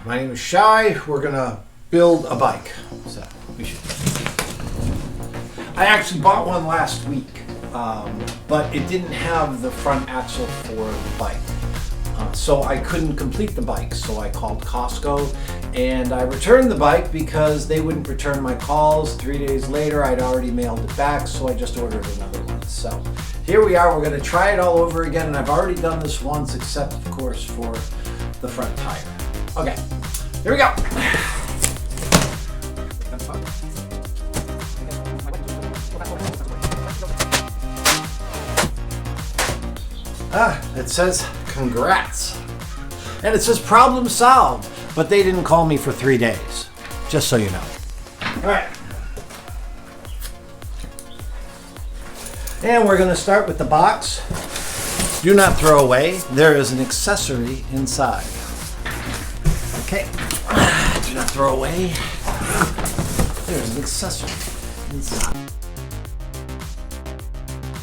My name is Shai. We're gonna build a bike. So we should. I actually bought one last week, but it didn't have the front axle for the bike. So I couldn't complete the bike. So I called Costco and I returned the bike because they wouldn't return my calls. 3 days later, I'd already mailed it back, so I just ordered another one. So here we are. We're gonna try it all over again, and I've already done this once, except of course for the front tire. Okay, here we go. It says congrats. And it says problem solved, but they didn't call me for 3 days, just so you know. All right. And we're gonna start with the box. Do not throw away. There is an accessory inside. Okay, do not throw away. There's an accessory inside.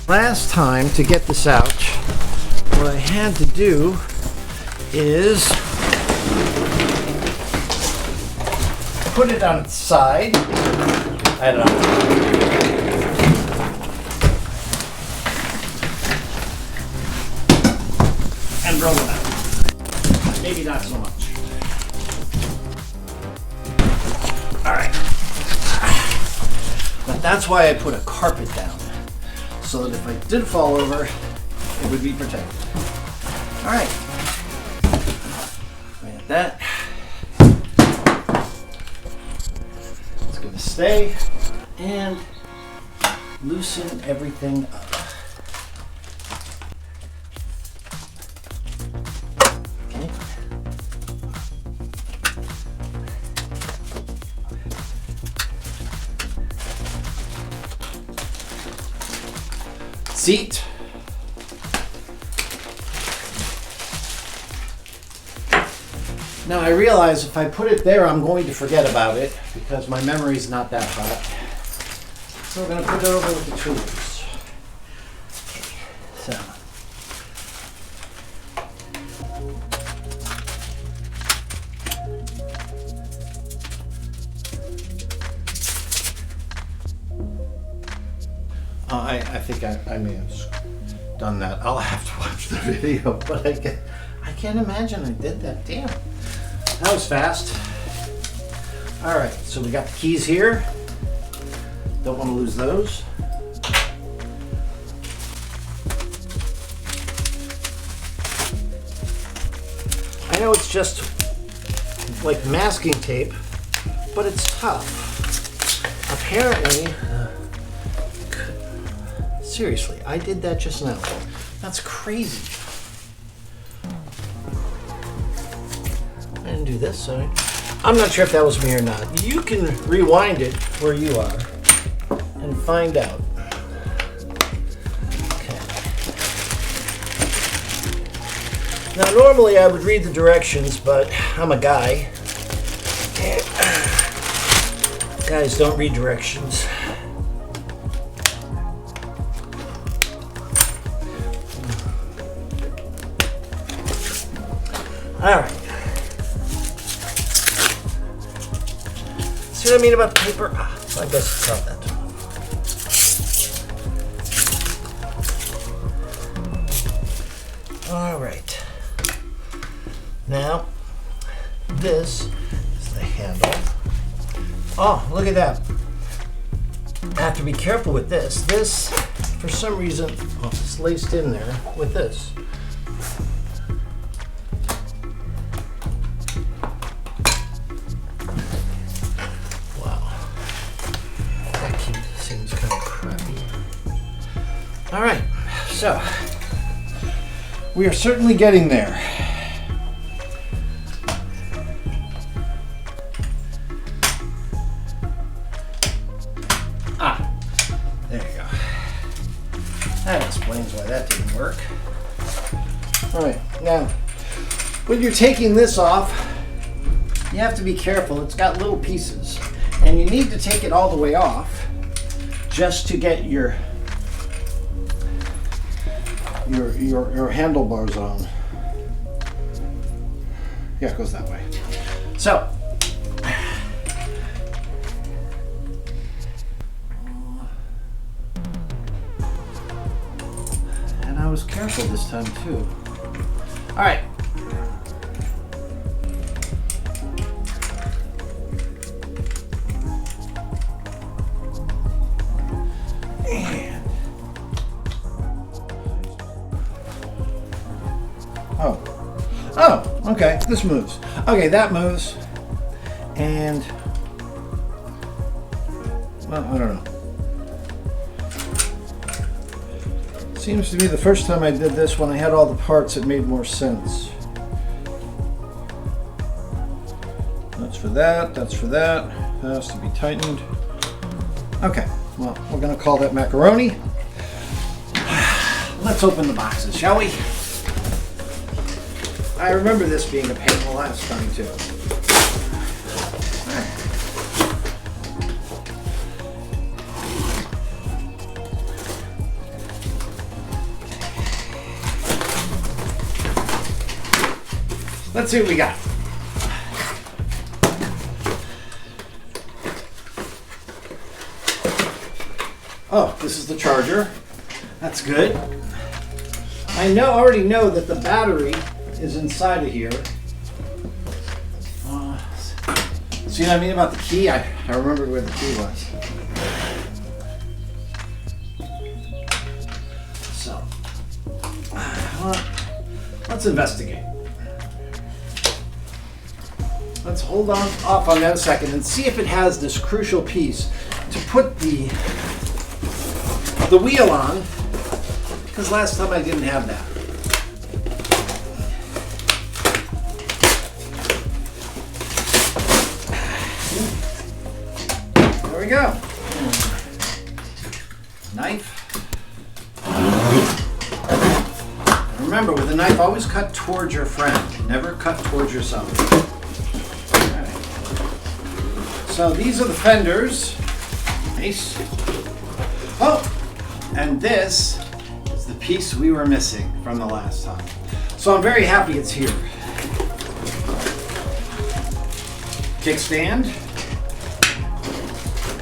Last time to get this out, what I had to do is put it on its side. I don't know. And roll it out. Maybe not so much. All right. But that's why I put a carpet down, so that if I did fall over, it would be protected. All right. Like that. It's going to stay and loosen everything up. Okay. Seat. Now I realize if I put it there, I'm going to forget about it because my memory's not that hot. So we're going to put it over with the tools. Okay, so. I think I may have done that. I'll have to watch the video, but I can't imagine I did that. Damn. That was fast. All right, so we got the keys here. Don't want to lose those. I know it's just like masking tape, but it's tough. Apparently, seriously, I did that just now. That's crazy. I didn't do this, sorry. I'm not sure if that was me or not. You can rewind it where you are and find out. Okay. Now, normally I would read the directions, but I'm a guy. Guys don't read directions. All right. See what I mean about the paper? I guess it's not that. All right. Now, this is the handle. Oh, look at that. I have to be careful with this. This, for some reason, it's laced in there with this. All right, so we are certainly getting there. There you go. That explains why that didn't work. All right, now, when you're taking this off, you have to be careful. It's got little pieces, and you need to take it all the way off just to get your handlebars on. Yeah, it goes that way. So, and I was careful this time too. All right. And oh, okay, this moves. Okay, that moves. And, well, I don't know. Seems to be the first time I did this when I had all the parts, it made more sense. That's for that, that's for that. That has to be tightened. Okay, well, we're gonna call that macaroni. Let's open the boxes, shall we? I remember this being a pain the last time too. Let's see what we got. Oh, this is the charger. That's good. I already know that the battery is inside of here. See what I mean about the key? I remembered where the key was. So, let's investigate. Let's hold off on that a second and see if it has this crucial piece to put the wheel on, because last time I didn't have that. There we go. Knife. Remember, with a knife, always cut towards your friend. Never cut towards yourself. So these are the fenders. Nice. Oh, and this is the piece we were missing from the last time. So I'm very happy it's here. Kickstand.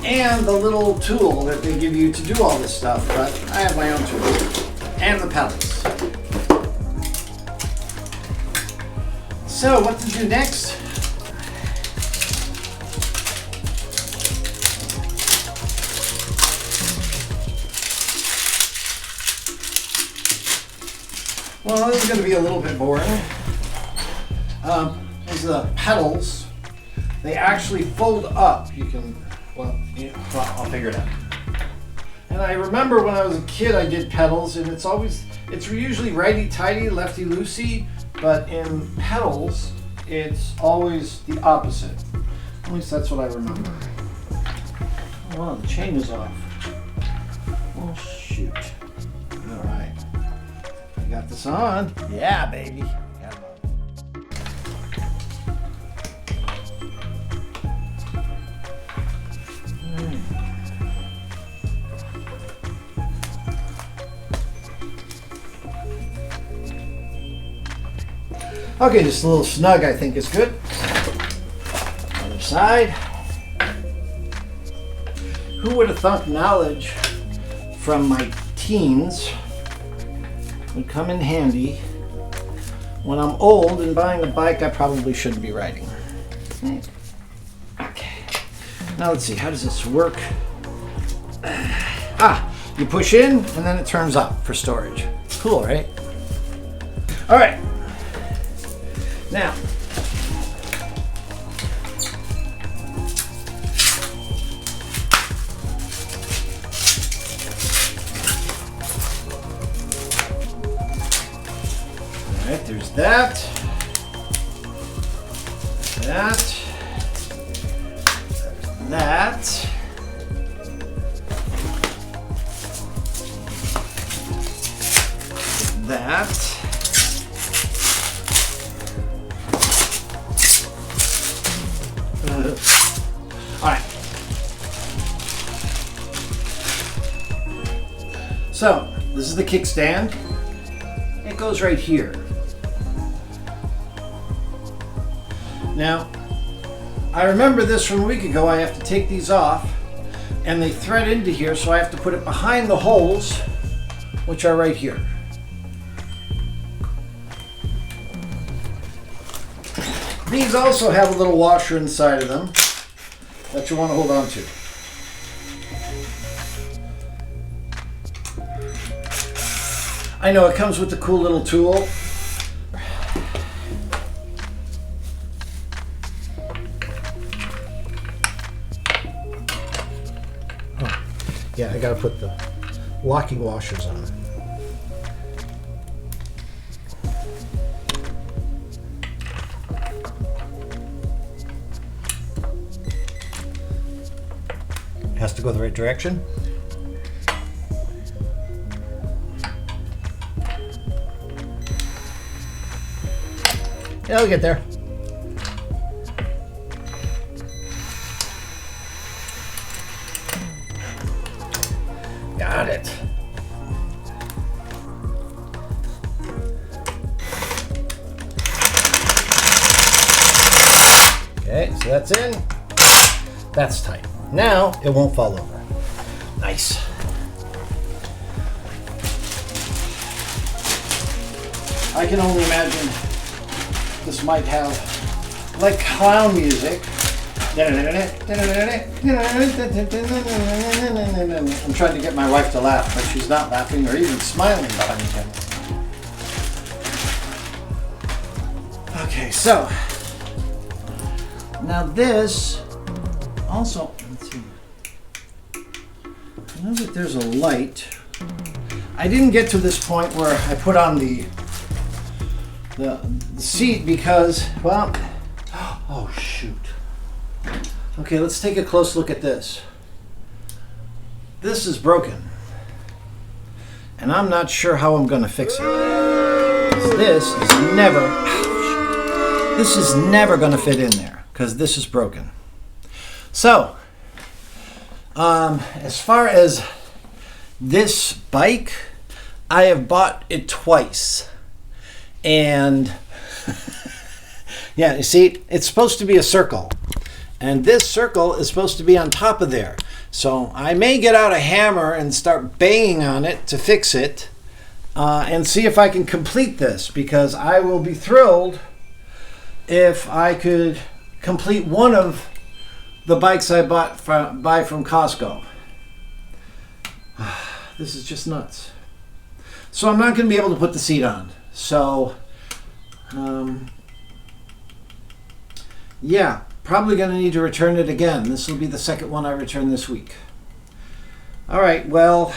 And the little tool that they give you to do all this stuff, but I have my own tool. And the pedals. So what to do next? Well, this is going to be a little bit boring. These are the pedals. They actually fold up. You can, well, I'll figure it out. And I remember when I was a kid, I did pedals, and it's usually righty-tighty, lefty-loosey, but in pedals, it's always the opposite. At least that's what I remember. Oh, wow, the chain is off. Oh, shoot. All right. Got this on. Yeah, baby. Got it on. Okay, just a little snug, I think is good. Other side. Who would have thought knowledge from my teens would come in handy when I'm old and buying a bike I probably shouldn't be riding. Okay. Now let's see, how does this work? You push in and then it turns up for storage. Cool, right? All right. Now, right, there's that, that, that, that, all right. So this is the kickstand. It goes right here. Now, I remember this from a week ago. I have to take these off and they thread into here, so I have to put it behind the holes, which are right here. These also have a little washer inside of them that you want to hold on to. I know it comes with a cool little tool. Oh, yeah, I gotta put the locking washers on it. Has to go the right direction. Yeah, we'll get there. Got it. Okay, so that's in. That's tight. Now it won't fall over. Nice. I can only imagine this might have like clown music. I'm trying to get my wife to laugh, but she's not laughing or even smiling behind the camera. Okay, so now this also, let's see. I know that there's a light. I didn't get to this point where I put on the seat because, well, oh shoot. Okay, let's take a close look at this. This is broken. And I'm not sure how I'm going to fix it. This is never going to fit in there because this is broken. So, as far as this bike, I have bought it twice. And yeah, you see, it's supposed to be a circle. And this circle is supposed to be on top of there. So I may get out a hammer and start banging on it to fix it and see if I can complete this, because I will be thrilled if I could complete one of the bikes I buy from Costco. This is just nuts. So I'm not going to be able to put the seat on. So, yeah, probably going to need to return it again. This will be the second one I return this week. All right, well,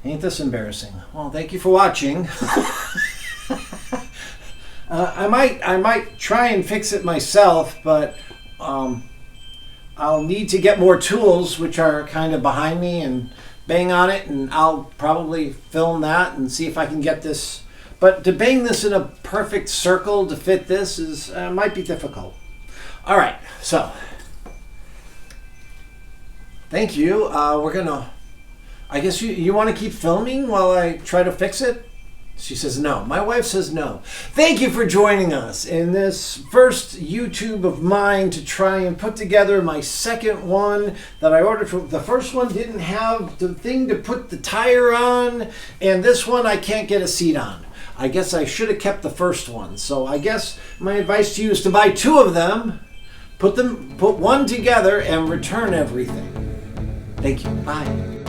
ain't this embarrassing? Well, thank you for watching. I might try and fix it myself, but I'll need to get more tools, which are kind of behind me, and bang on it, and I'll probably film that and see if I can get this. But to bang this in a perfect circle to fit this is might be difficult. All right, so thank you. We're gonna, I guess you want to keep filming while I try to fix it? She says no. My wife says no. Thank you for joining us in this first YouTube of mine to try and put together my second one that I ordered from. The first one didn't have the thing to put the tire on, and this one I can't get a seat on. I guess I should have kept the first one. So I guess my advice to you is to buy two of them, put one together, and return everything. Thank you. Bye.